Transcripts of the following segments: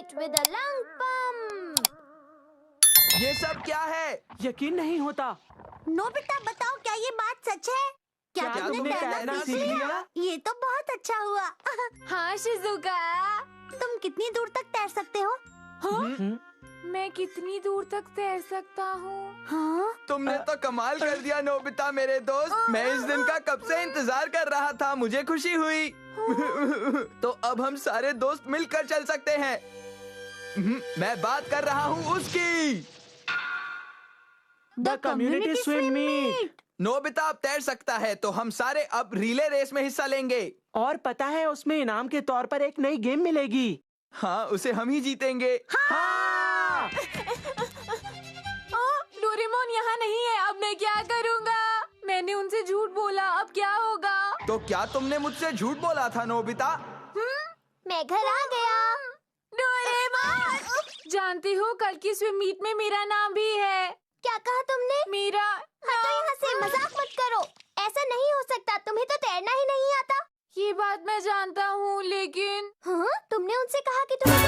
sweet with a lung pump. ये सब क्या है? यकीन नहीं होता। नोबिता बताओ, क्या ये बात सच है? क्या तुमने तैरना सीख लिया? ये तो बहुत अच्छा हुआ। हाँ शिजुका। तुम कितनी दूर तक तैर सकते हो? मैं कितनी दूर तक तैर सकता हूँ? हाँ? तुमने तो कमाल कर दिया नोबिता मेरे दोस्त। मैं इस दिन का कब से इंतजार कर रहा था, मुझे खुशी हुई। तो अब हम सारे दोस्त मिलकर चल सकते हैं। मैं बात कर रहा हूँ उसकी। The community swim meet. Nobita अब तैर सकता है, तो हम सारे अब रिले रेस में हिस्सा लेंगे। और पता है, उसमें इनाम के तौर पर एक नई गेम मिलेगी। हाँ, उसे हम ही जीतेंगे। हाँ! डोरेमोन यहाँ नहीं है, अब मैं क्या करूँगा? मैंने उनसे झूठ बोला, अब क्या होगा? तो क्या तुमने मुझसे झूठ बोला था नोबिता? मैं घर आ गया। डोरेमोन! जानती हो, कल की स्विम मीट में मेरा नाम भी है। क्या कहा तुमने? मेरा हाँ, तो यहाँ से मजाक मत करो। ऐसा नहीं हो सकता, तुम्हें तो तैरना ही नहीं आता। ये बात मैं जानता हूँ, लेकिन हाँ? तुमने उनसे कहा कि तुम्हें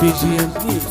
BGM News.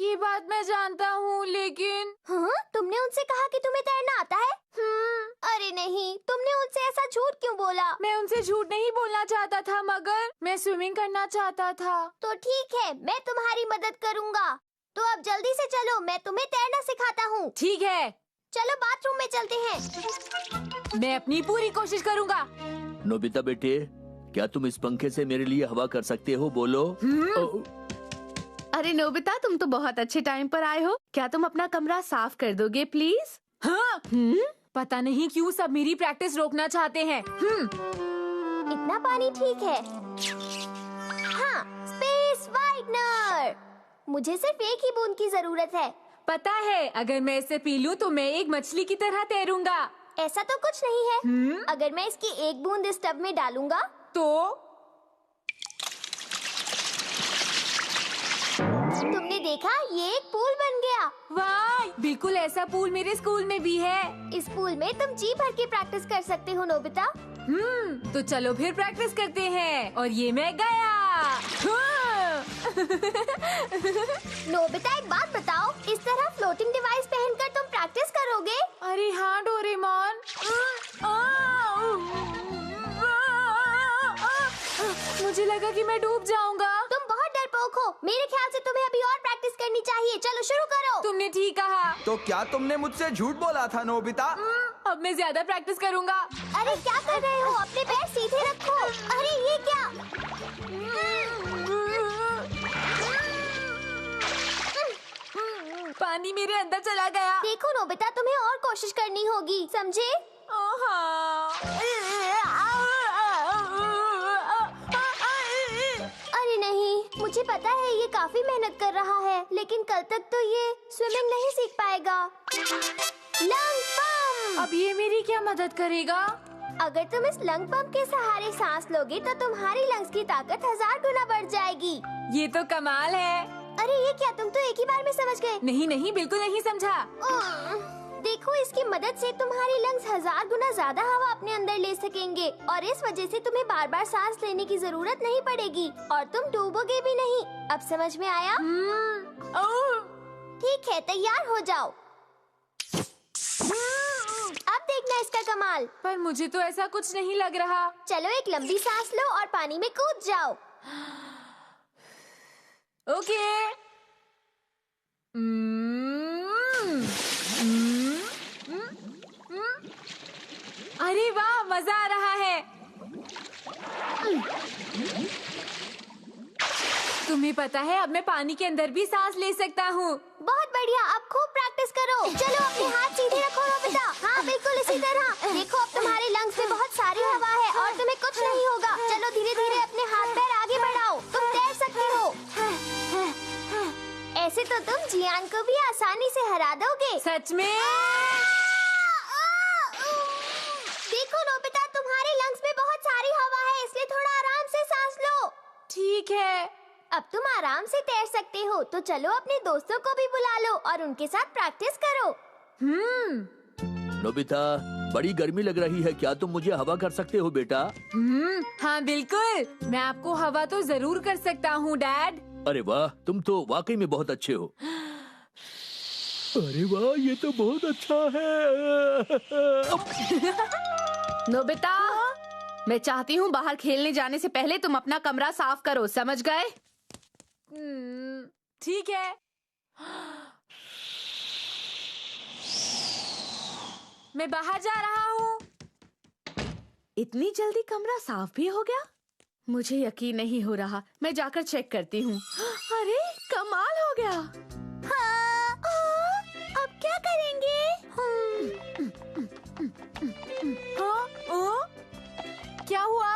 ये बात मैं जानता हूँ, लेकिन हाँ? तुमने उनसे कहा कि तुम्हें तैरना आता है? अरे नहीं, तुमने उनसे ऐसा झूठ क्यों बोला? मैं उनसे झूठ नहीं बोलना चाहता था, मगर मैं स्विमिंग करना चाहता था। तो ठीक है, मैं तुम्हारी मदद करूँगा। तो अब जल्दी से चलो, मैं तुम्हें तैरना सिखाता हूँ। ठीक है, चलो बाथरूम में चलते हैं। मैं अपनी पूरी कोशिश करूँगा। नोबिता बेटे, क्या तुम इस पंखे से मेरे लिए हवा कर सकते हो? बोलो। अरे नोबिता, तुम तो बहुत अच्छे टाइम पर आए हो। क्या तुम अपना कमरा साफ कर दोगे प्लीज? हाँ? पता नहीं क्यों सब मेरी प्रैक्टिस रोकना चाहते हैं। इतना पानी ठीक है। हाँ, स्पेस वाइटनर। मुझे सिर्फ एक ही बूंद की जरूरत है। पता है, अगर मैं इसे पी लूं तो मैं एक मछली की तरह तैरूंगा। ऐसा तो कुछ नहीं है। अगर मैं इसकी एक बूंद इस टब में डालूंगा तो तुमने देखा, ये एक पूल बन गया। वाह, बिल्कुल ऐसा पूल मेरे स्कूल में भी है। इस पूल में तुम जी भर के प्रैक्टिस कर सकते हो नोबिता। तो चलो फिर प्रैक्टिस करते हैं। और ये मैं गया। नोबिता, एक बात बताओ, इस तरह फ्लोटिंग डिवाइस पहनकर तुम प्रैक्टिस करोगे? अरे हाँ डोरेमोन। मुझे लगा कि मैं डूब जाऊंगा। तुम बहुत डरपोक हो। मेरे ख्याल से तुम्हें अभी और प्रैक्टिस करनी चाहिए। चलो शुरू करो। तुमने ठीक कहा। तो क्या तुमने मुझसे झूठ बोला था नोबिता? अब मैं ज्यादा प्रैक्टिस करूंगा। अरे क्या कर रहे हो? अपने पैर सीधे रखो। अरे ये क्या? पानी मेरे अंदर चला गया। देखो नोबिता, तुम्हें और कोशिश करनी होगी, समझे? अरे नहीं, मुझे पता है ये काफी मेहनत कर रहा है, लेकिन कल तक तो ये स्विमिंग नहीं सीख पाएगा। Lung pump. अब ये मेरी क्या मदद करेगा? अगर तुम इस लंग पंप के सहारे सांस लोगे तो तुम्हारी लंग्स की ताकत 1000 गुना बढ़ जाएगी। ये तो कमाल है। अरे ये क्या, तुम तो एक ही बार में समझ गए? नहीं नहीं, बिल्कुल नहीं समझा। देखो, इसकी मदद से तुम्हारी लंग्स 1000 गुना ज्यादा हवा अपने अंदर ले सकेंगे और इस वजह से तुम्हें बार बार सांस लेने की जरूरत नहीं पड़ेगी और तुम डूबोगे भी नहीं। अब समझ में आया? ठीक है, तैयार हो जाओ। अब देखना इसका कमाल। पर मुझे तो ऐसा कुछ नहीं लग रहा। चलो एक लंबी सांस लो और पानी में कूद जाओ। ओके। अरे वाह, मजा आ रहा है। तुम्हें पता है, अब मैं पानी के अंदर भी सांस ले सकता हूँ। बहुत बढ़िया, अब खूब प्रैक्टिस करो। चलो अपने हाथ सीधे रखो नोबिता। हाँ बिल्कुल इसी तरह। देखो अब तुम्हारे सच में? देखो नोबिता, तुम्हारे लंग्स में बहुत सारी हवा है, इसलिए थोड़ा आराम से सांस लो। ठीक है। अब तुम आराम से तैर सकते हो, तो चलो अपने दोस्तों को भी बुला लो और उनके साथ प्रैक्टिस करो। नोबिता, बड़ी गर्मी लग रही है, क्या तुम मुझे हवा कर सकते हो बेटा? हाँ बिल्कुल, मैं आपको हवा तो जरूर कर सकता हूँ डैड। अरे वाह, तुम तो वाकई में बहुत अच्छे हो। अरे वाह, ये तो बहुत अच्छा है। नोबिता, मैं चाहती हूँ बाहर खेलने जाने से पहले तुम अपना कमरा साफ करो, समझ गए? ठीक है। मैं बाहर जा रहा हूँ। इतनी जल्दी कमरा साफ भी हो गया? मुझे यकीन नहीं हो रहा। मैं जाकर चेक करती हूँ। अरे कमाल हो गया। अब क्या करेंगे? क्या हुआ?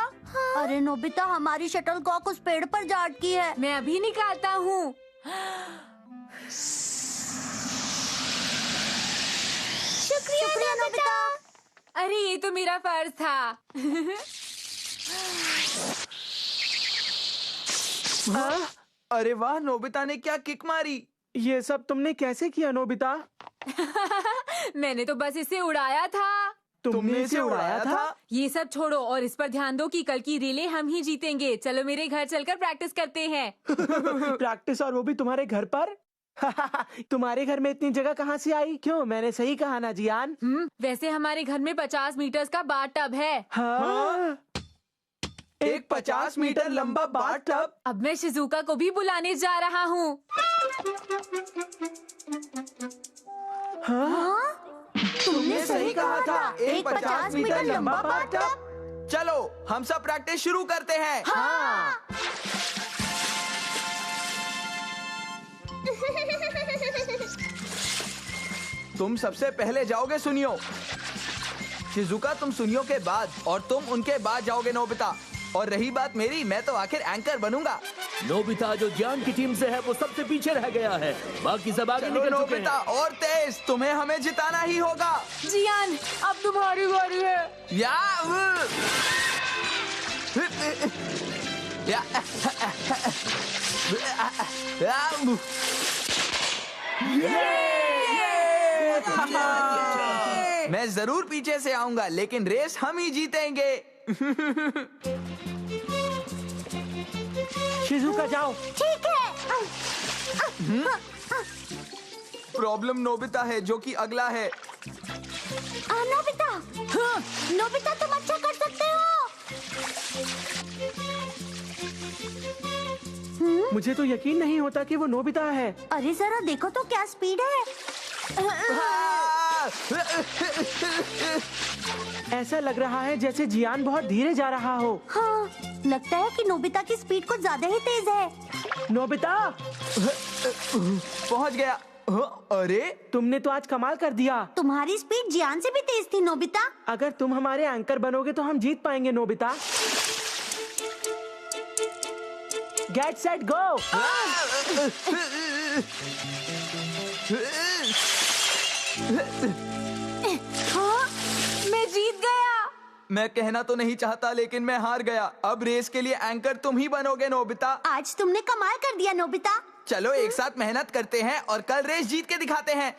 अरे नोबिता, हमारी शटलकॉक उस पेड़ पर जा अटकी है। मैं अभी निकालता हूँ। शुक्रिया नोबिता। अरे ये तो मेरा फर्ज था। अरे वाह, नोबिता ने क्या किक मारी। ये सब तुमने कैसे किया नोबिता? मैंने तो बस इसे उड़ाया था। तुमने इसे उड़ाया था? ये सब छोड़ो और इस पर ध्यान दो कि कल की रिले हम ही जीतेंगे। चलो मेरे घर चलकर प्रैक्टिस करते हैं। प्रैक्टिस, और वो भी तुम्हारे घर पर? तुम्हारे घर में इतनी जगह कहाँ से आई? क्यों, मैंने सही कहा ना जियान? वैसे हमारे घर में 50 मीटर्स का बाथ टब है। हाँ? एक 50 मीटर लंबा बाथ टब। अब मैं शिजुका को भी बुलाने जा रहा हूँ। हाँ? तुमने सही कहा था, एक 50 मीटर लंबा बाथ टब। चलो हम सब प्रैक्टिस शुरू करते हैं। हाँ। तुम सबसे पहले जाओगे सुनियो। शिजुका, तुम सुनियो के बाद और तुम उनके बाद जाओगे नोबिता। और रही बात मेरी, मैं तो आखिर एंकर बनूंगा। नोबिता जो ज्ञान की टीम से है वो सबसे पीछे रह गया है, बाकी सब आगे चलो निकल चुके नोबिता, हैं। और तेज, तुम्हें हमें जिताना ही होगा। जियान, अब तुम्हारी बारी है। या मैं जरूर पीछे से आऊंगा, लेकिन रेस हम ही जीतेंगे। शिजुका जाओ। ठीक है। प्रॉब्लम नोबिता है जो कि अगला है। नोबिता, नोबिता तुम अच्छा कर सकते हो। मुझे तो यकीन नहीं होता कि वो नोबिता है। अरे जरा देखो तो क्या स्पीड है। ऐसा लग रहा है जैसे जियान बहुत धीरे जा रहा हो। हाँ, लगता है कि नोबिता की स्पीड कुछ ज्यादा ही तेज है। नोबिता, पहुंच गया। अरे तुमने तो आज कमाल कर दिया। तुम्हारी स्पीड जियान से भी तेज थी नोबिता। अगर तुम हमारे एंकर बनोगे तो हम जीत पाएंगे नोबिता। Get set go. हाँ, मैं जीत गया। मैं कहना तो नहीं चाहता, लेकिन मैं हार गया। अब रेस के लिए एंकर तुम ही बनोगे नोबिता। आज तुमने कमाल कर दिया नोबिता। चलो एक साथ मेहनत करते हैं और कल रेस जीत के दिखाते हैं।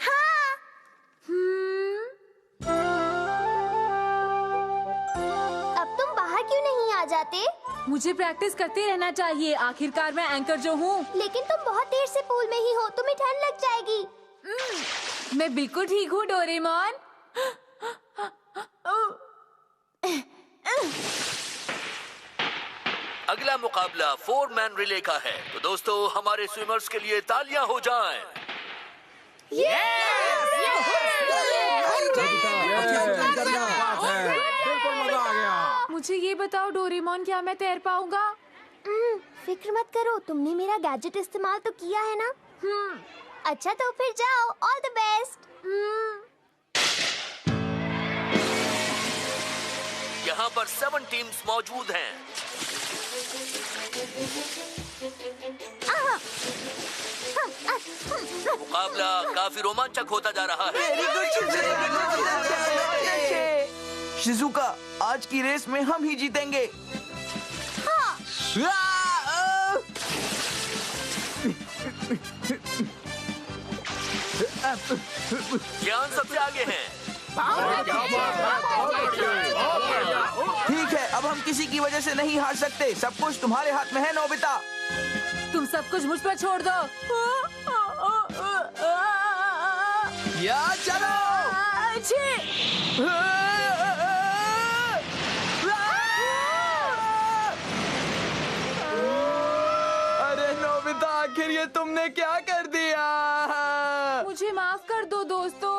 अब तुम बाहर क्यों नहीं आ जाते? मुझे प्रैक्टिस करते रहना चाहिए, आखिरकार मैं एंकर जो हूँ। लेकिन तुम बहुत देर से पूल में ही हो, तुम्हें ठंड लग जाएगी। मैं बिल्कुल ठीक हूँ डोरेमोन। अगला मुकाबला 4 मैन रिले का है, तो दोस्तों हमारे स्विमर्स के लिए तालियां हो जाएं। मुझे ये बताओ डोरेमोन, क्या मैं तैर पाऊंगा? फिक्र मत करो, तुमने मेरा गैजेट इस्तेमाल तो किया है ना। अच्छा तो फिर जाओ, ऑल द बेस्ट। यहाँ पर 7 टीम्स मौजूद हैं। मुकाबला काफी रोमांचक होता जा रहा है। शिजुका, आज की रेस में हम ही जीतेंगे। ज्ञान सबसे आगे है। ठीक है, अब हम किसी की वजह से नहीं हार सकते। सब कुछ तुम्हारे हाथ में है नोबिता। तुम सब कुछ मुझ पर छोड़ दो। या चलो। अरे नोबिता, आखिर ये तुमने क्या कर दिया? मुझे माफ कर दो दोस्तों।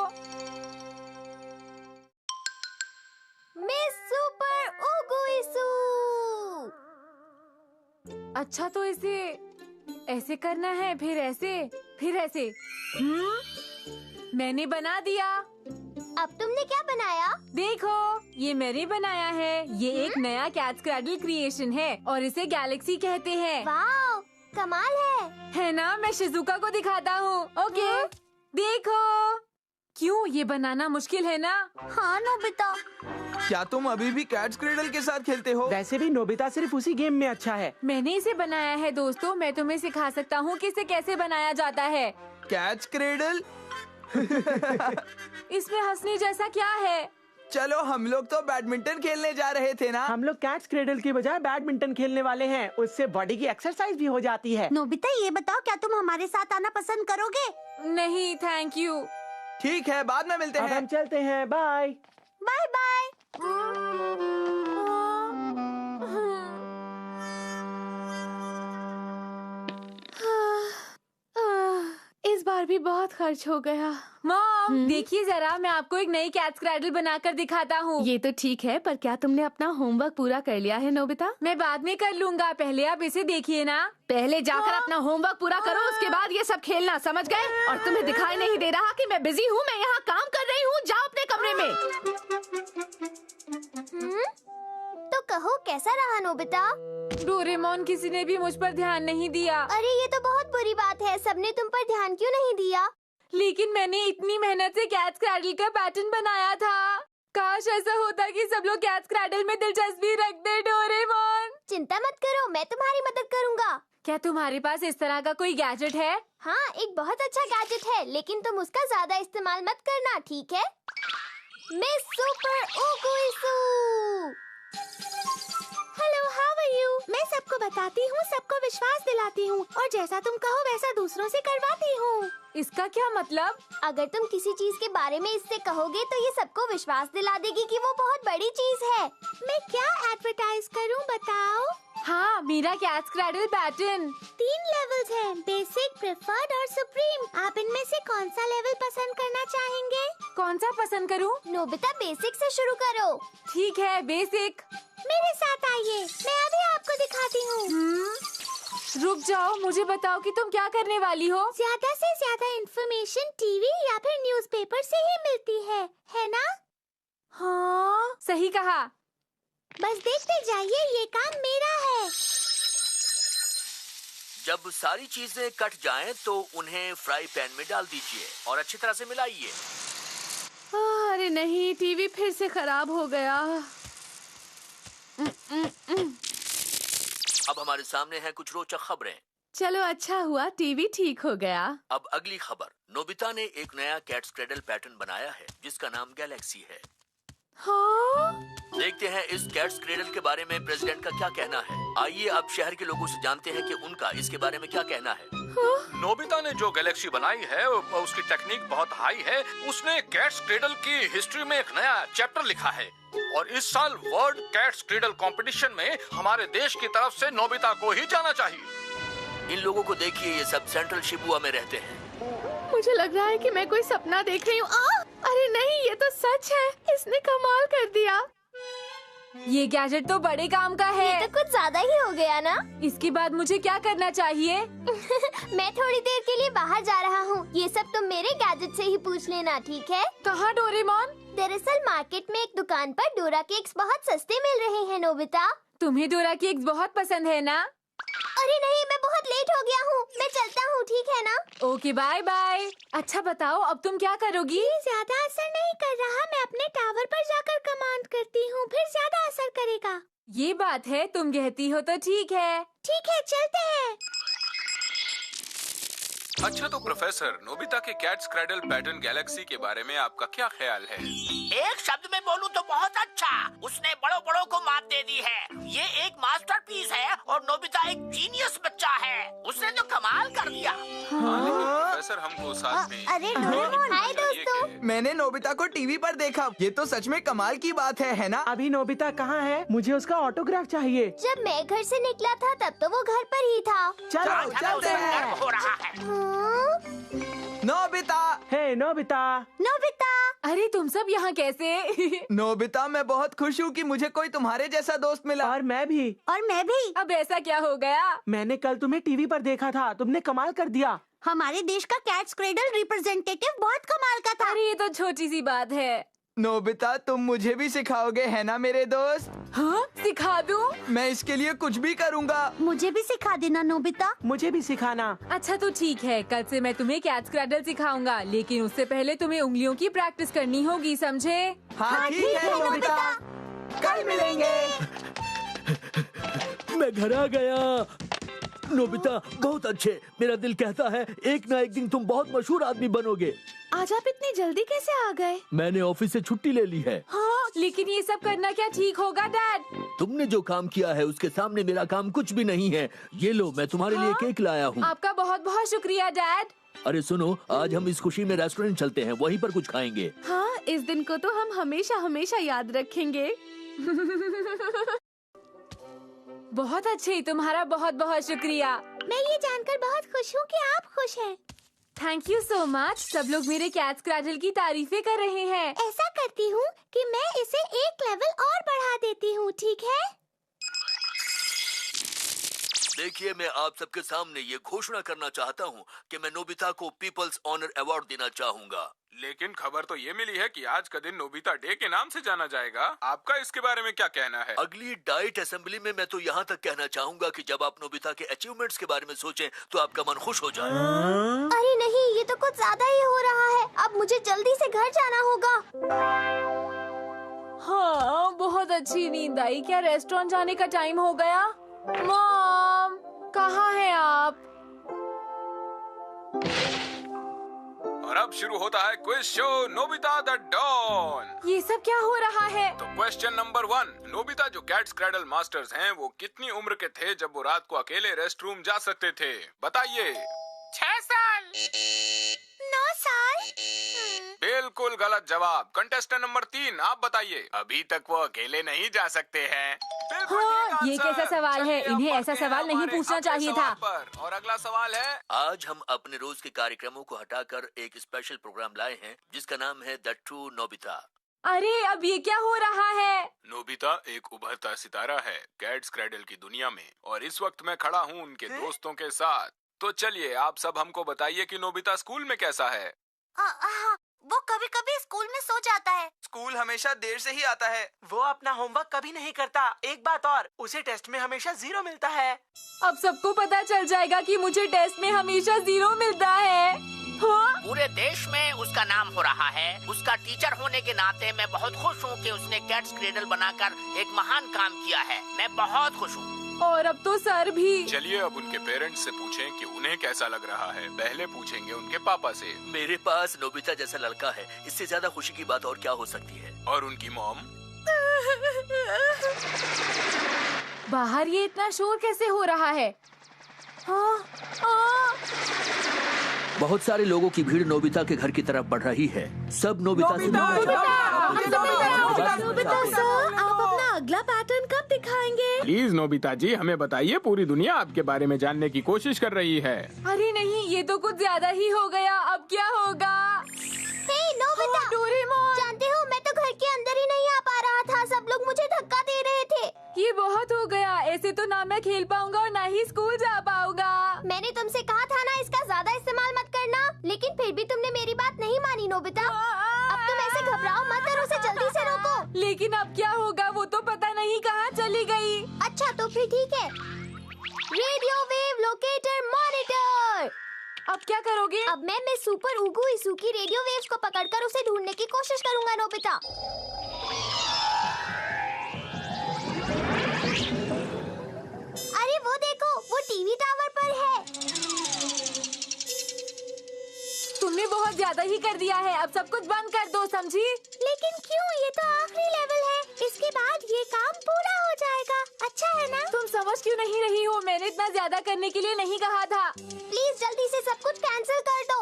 Miss Super Uguisu. अच्छा तो इसे ऐसे करना है, फिर ऐसे। मैंने बना दिया। अब तुमने क्या बनाया? देखो, ये मैंने बनाया है। ये एक नया कैट स्क्रैडल क्रिएशन है और इसे गैलेक्सी कहते हैं। वाओ, कमाल है ना? मैं शिजुका को दिखाता हूँ। ओके, देखो। क्यों, ये बनाना मुश्किल है ना? हाँ नोबिता। क्या तुम अभी भी कैट्स क्रेडल के साथ खेलते हो? वैसे भी नोबिता सिर्फ उसी गेम में अच्छा है। मैंने इसे बनाया है दोस्तों। मैं तुम्हें सिखा सकता हूँ कि इसे कैसे बनाया जाता है। Cats cradle? इसमें हंसने जैसा क्या है? चलो, हम लोग तो बैडमिंटन खेलने जा रहे थे ना। हम लोग कैट्स क्रेडल की बजाय बैडमिंटन खेलने वाले हैं। उससे बॉडी की एक्सरसाइज भी हो जाती है। नोबिता, ये बताओ, क्या तुम हमारे साथ आना पसंद करोगे? नहीं, थैंक यू। ठीक है, बाद में मिलते अब हैं। हम चलते हैं। Bye bye bye. इस बार भी बहुत खर्च हो गया। मॉम, देखिए जरा, मैं आपको एक नई कैट स्क्रैडल बनाकर दिखाता हूँ। ये तो ठीक है, पर क्या तुमने अपना होमवर्क पूरा कर लिया है नोबिता? मैं बाद में कर लूँगा, पहले आप इसे देखिए ना। पहले जाकर अपना होमवर्क पूरा करो, उसके बाद ये सब खेलना, समझ गए? और तुम्हें दिखाई नहीं दे रहा कि मैं बिजी हूँ? मैं यहाँ काम कर रही हूँ। जाओ अपने कमरे में। तो कहो, कैसा रहा नोबिता? डोरेमोन, किसी ने भी मुझ पर ध्यान नहीं दिया। अरे ये तो बहुत बुरी बात है। सबने तुम पर ध्यान क्यों नहीं दिया? लेकिन मैंने इतनी मेहनत से कैट स्क्रैडल का पैटर्न बनाया था। काश ऐसा होता कि सब लोग कैट स्क्रैडल में दिलचस्पी रखते। डोरेमोन, चिंता मत करो, मैं तुम्हारी मदद करूँगा। क्या तुम्हारे पास इस तरह का कोई गैजेट है? हाँ, एक बहुत अच्छा गैजेट है, लेकिन तुम उसका ज्यादा इस्तेमाल मत करना, ठीक है? Miss Super Uguisu. Hello, how are you? मैं सबको बताती हूँ, सबको विश्वास दिलाती हूँ, और जैसा तुम कहो वैसा दूसरों से करवाती हूँ। इसका क्या मतलब? अगर तुम किसी चीज के बारे में इससे कहोगे तो ये सबको विश्वास दिला देगी कि वो बहुत बड़ी चीज है। मैं क्या एडवर्टाइज करूँ, बताओ? हाँ, मेरा कैट स्क्रैडल पैटर्न। 3 लेवल्स हैं, बेसिक, प्रेफर्ड और सुप्रीम। आप इनमें से कौन सा लेवल पसंद करना चाहेंगे? कौन सा पसंद करूँ? नोबिता, बेसिक से शुरू करो। ठीक है, बेसिक। मेरे साथ आइए, मैं अभी आपको दिखाती हूँ। रुक जाओ, मुझे बताओ कि तुम क्या करने वाली हो? ज्यादा से ज्यादा इंफॉर्मेशन टीवी या फिर न्यूज़पेपर से ही मिलती है ना? हाँ, सही कहा। बस देखते जाइए, ये काम मेरा है। जब सारी चीजें कट जाएं तो उन्हें फ्राई पैन में डाल दीजिए और अच्छी तरह से मिलाइए। अरे नहीं, टीवी फिर से खराब हो गया। अब हमारे सामने हैं कुछ रोचक खबरें। चलो, अच्छा हुआ टीवी ठीक हो गया। अब अगली खबर। नोबिता ने एक नया कैट स्क्रैडल पैटर्न बनाया है जिसका नाम गैलेक्सी है। हाँ? देखते हैं इस कैट स्क्रैडल के बारे में प्रेसिडेंट का क्या कहना है। आइए अब शहर के लोगों से जानते हैं कि उनका इसके बारे में क्या कहना है। नोबिता ने जो गैलेक्सी बनाई है उसकी टेक्निक बहुत हाई है। उसने कैट स्क्रैडल की हिस्ट्री में एक नया चैप्टर लिखा है और इस साल वर्ल्ड कैट स्क्रैडल कंपटीशन में हमारे देश की तरफ से नोबिता को ही जाना चाहिए। इन लोगों को देखिए, ये सब सेंट्रल शिबुया में रहते हैं। मुझे लग रहा है कि मैं कोई सपना देख रही हूँ। अरे नहीं, ये तो सच है। इसने कमाल कर दिया। ये गैजेट तो बड़े काम का है। ये तो कुछ ज्यादा ही हो गया ना? इसके बाद मुझे क्या करना चाहिए? मैं थोड़ी देर के लिए बाहर जा रहा हूँ। ये सब तुम मेरे गैजेट से ही पूछ लेना, ठीक है? कहाँ डोरेमोन? दरअसल मार्केट में एक दुकान पर डोरा केक्स बहुत सस्ते मिल रहे हैं नोबिता। तुम्हें डोरा केक्स बहुत पसंद है ना? अरे नहीं, मैं बहुत लेट हो गया हूँ। मैं चलता हूँ, ठीक है ना? Okay bye bye. अच्छा बताओ अब तुम क्या करोगी? ज्यादा असर नहीं कर रहा। मैं अपने टावर पर जाकर कमांड करती हूँ, फिर ज्यादा असर करेगा। ये बात है, तुम कहती हो तो ठीक है। ठीक है, चलते हैं। अच्छा तो प्रोफेसर, नोबिता के कैट स्क्रैडल पैटर्न गैलेक्सी के बारे में आपका क्या ख्याल है? एक शब्द में बोलूं तो बहुत अच्छा। उसने बड़ों बड़ों को मात दे दी है। ये एक मास्टरपीस है और नोबिता एक जीनियस बच्चा है। उसने तो कमाल कर दिया। हाँ, लेकिन प्रोफेसर हमको साथ में अरे डोरेमोन, हाय दोस्तों। मैंने नोबिता को टीवी पर देखा। ये तो सच में कमाल की बात है ना? अभी नोबिता कहाँ है? मुझे उसका ऑटोग्राफ चाहिए। जब मैं घर से निकला था तब तो वो घर पर ही था। चलो चलते हैं। हो रहा है। नोबिता, हे नोबिता। नोबिता। अरे तुम सब यहाँ कैसे? नोबिता मैं बहुत खुश हूँ कि मुझे कोई तुम्हारे जैसा दोस्त मिला। और मैं भी। और मैं भी। अब ऐसा क्या हो गया? मैंने कल तुम्हें टीवी पर देखा था, तुमने कमाल कर दिया। हमारे देश का कैट्स क्रेडल रिप्रेजेंटेटिव बहुत कमाल का था। अरे ये तो छोटी सी बात है। नोबिता तुम मुझे भी सिखाओगे है ना मेरे दोस्त? हाँ सिखा दूँ? मैं इसके लिए कुछ भी करूँगा। मुझे भी सिखा देना नोबिता। मुझे भी सिखाना। अच्छा तो ठीक है, कल से मैं तुम्हें कैट स्क्रैडल सिखाऊंगा, लेकिन उससे पहले तुम्हें उंगलियों की प्रैक्टिस करनी होगी, समझे? हाँ ठीक है नोबिता, कल मिलेंगे। मैं घर आ गया। नोबिता बहुत अच्छे। मेरा दिल कहता है एक ना एक दिन तुम बहुत मशहूर आदमी बनोगे। आज आप इतनी जल्दी कैसे आ गए? मैंने ऑफिस से छुट्टी ले ली है। हाँ लेकिन ये सब करना क्या ठीक होगा डैड? तुमने जो काम किया है उसके सामने मेरा काम कुछ भी नहीं है। ये लो, मैं तुम्हारे लिए केक लाया हूँ। आपका बहुत बहुत शुक्रिया डैड। अरे सुनो, आज हम इस खुशी में रेस्टोरेंट चलते हैं, वहीं पर कुछ खाएंगे। हाँ, इस दिन को तो हम हमेशा हमेशा याद रखेंगे। बहुत अच्छे, तुम्हारा बहुत बहुत शुक्रिया। मैं ये जानकर बहुत खुश हूँ कि आप खुश हैं। Thank you so much. सब लोग मेरे कैट स्क्रैडल की तारीफें कर रहे हैं। ऐसा करती हूँ कि मैं इसे एक लेवल और बढ़ा देती हूँ, ठीक है? देखिए, मैं आप सबके सामने ये घोषणा करना चाहता हूँ कि मैं नोबिता को पीपल्स ऑनर अवार्ड देना चाहूँगा। लेकिन खबर तो ये मिली है कि आज का दिन नोबिता डे के नाम से जाना जाएगा। आपका इसके बारे में क्या कहना है? अगली डाइट असेंबली में मैं तो यहाँ तक कहना चाहूँगा कि जब आप नोबिता के अचीवमेंट्स के बारे में सोचें तो आपका मन खुश हो जाए। अरे नहीं, ये तो कुछ ज्यादा ही हो रहा है। अब मुझे जल्दी से घर जाना होगा। हाँ बहुत अच्छी नींद आई। क्या रेस्टोरेंट जाने का टाइम हो गया? मॉम कहाँ हैं आप? और अब शुरू होता है quiz show Nobita the don. ये सब क्या हो रहा है? तो क्वेश्चन नंबर 1, नोबिता जो कैट स्क्रैडल मास्टर्स हैं वो कितनी उम्र के थे जब वो रात को अकेले रेस्ट रूम जा सकते थे? बताइए। 6 साल। 9 साल। बिल्कुल गलत जवाब। कंटेस्टेंट नंबर 3, आप बताइए। अभी तक वो अकेले नहीं जा सकते हैं। बिल्कुल हाँ, ठीक ये आंसर। कैसा सवाल है? चलिए, इन्हें अब ऐसा बढ़ते हैं सवाल नहीं हमारे पूछना अगले चाहिए सवाल था। पर। और अगला सवाल है, आज हम अपने रोज के कार्यक्रमों को हटाकर एक स्पेशल प्रोग्राम लाए हैं जिसका नाम है द ट्रू नोबिता। अरे अब ये क्या हो रहा है? नोबिता एक उभरता सितारा है कैट स्क्रैडल की दुनिया में, और इस वक्त मैं खड़ा हूँ उनके दोस्तों के साथ। तो चलिए आप सब हमको बताइए कि नोबिता स्कूल में कैसा है? वो कभी कभी स्कूल में सो जाता है। स्कूल हमेशा देर से ही आता है। वो अपना होमवर्क कभी नहीं करता। एक बात और, उसे टेस्ट में हमेशा 0 मिलता है। अब सबको पता चल जाएगा कि मुझे टेस्ट में हमेशा 0 मिलता है। हाँ? पूरे देश में उसका नाम हो रहा है। उसका टीचर होने के नाते मैं बहुत खुश हूँ कि उसने कैट्स क्रेडल बनाकर एक महान काम किया है। मैं बहुत खुश हूँ। और अब तो सर भी। चलिए अब उनके पेरेंट्स से पूछें कि उन्हें कैसा लग रहा है। पहले पूछेंगे उनके पापा से। मेरे पास नोबिता जैसा लड़का है, इससे ज्यादा खुशी की बात और क्या हो सकती है? और उनकी मॉम? बाहर ये इतना शोर कैसे हो रहा है? हाँ, हाँ। बहुत सारे लोगों की भीड़ नोबिता के घर की तरफ बढ़ रही है। सब नोबिता से नोबिता सर, आप अपना अगला पैटर्न कब दिखाएंगे? प्लीज नोबिता जी, हमें बताइए। पूरी दुनिया आपके बारे में जानने की कोशिश कर रही है। अरे नहीं, ये तो कुछ ज्यादा ही हो गया। अब क्या होगा? हे नोबिता, डोरेमोन, जानते हो मैं तो घर के अंदर ही नहीं आ पा रहा था। सब लोग मुझे धक्का दे रहे थे। ये बहुत हो गया। ऐसे तो ना मैं खेल पाऊंगा और ना ही स्कूल जा पाऊंगा। मैंने तुमसे कहा था ना इसका ज्यादा इस्तेमाल मत करना, लेकिन फिर भी तुमने मेरी बात नहीं मानी नोबिता। अब तुम ऐसे घबराओ मत और उसे जल्दी से रोको। लेकिन अब क्या होगा? वो तो पता नहीं कहाँ चली गई। अच्छा तो फिर ठीक है। Radio wave locator monitor. अब क्या करोगे? अब मैं सुपर उगू इसू की रेडियो वेव्स को पकड़कर उसे ढूंढने की कोशिश करूंगा नोबिता। अरे वो देखो, वो टीवी टावर पर है। तुमने बहुत ज्यादा ही कर दिया है, अब सब कुछ बंद कर दो, समझी? लेकिन क्यों? ये तो आखिरी लेवल है, इसके बाद ये काम पूरा हो जाएगा। अच्छा है ना? तुम समझ क्यों नहीं रही हो? मैंने इतना ज्यादा करने के लिए नहीं कहा था। प्लीज जल्दी से सब कुछ कैंसिल कर दो।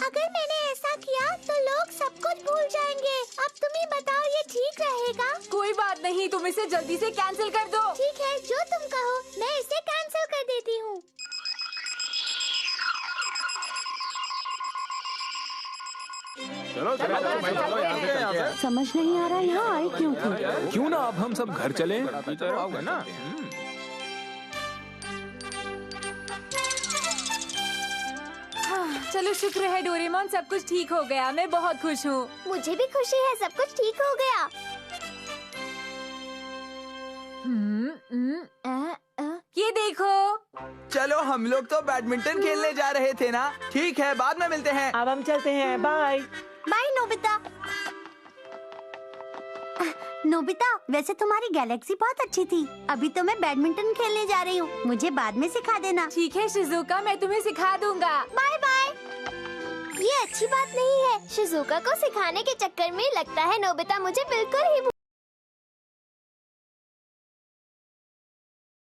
अगर मैंने ऐसा किया तो लोग सब कुछ भूल जाएंगे। अब तुम ही बताओ, ये ठीक रहेगा? कोई बात नहीं, तुम इसे जल्दी से कैंसिल कर दो। ठीक है, जो तुम कहो, मैं इसे कैंसिल कर देती हूँ। चलो चलो चलो यहाँ से चलते हैं। समझ नहीं आ रहा यहाँ आए क्यों थे? क्यों ना अब हम सब घर चलें? होगा ना? चलो शुक्र है डोरेमोन, सब कुछ ठीक हो गया। मैं बहुत खुश हूँ। मुझे भी खुशी है, सब कुछ ठीक हो गया। ये देखो। चलो हम लोग तो बैडमिंटन खेलने जा रहे थे ना। ठीक है, बाद में मिलते हैं। अब हम चलते हैं, बाय। Bye Nobita. नोबिता, वैसे तुम्हारी गैलेक्सी बहुत अच्छी थी। अभी तो मैं बैडमिंटन खेलने जा रही हूँ, मुझे बाद में सिखा देना। ठीक है शिजुका, मैं तुम्हें सिखा दूंगा। Bye bye. ये अच्छी बात नहीं है। शिजुका को सिखाने के चक्कर में लगता है नोबिता मुझे बिल्कुल ही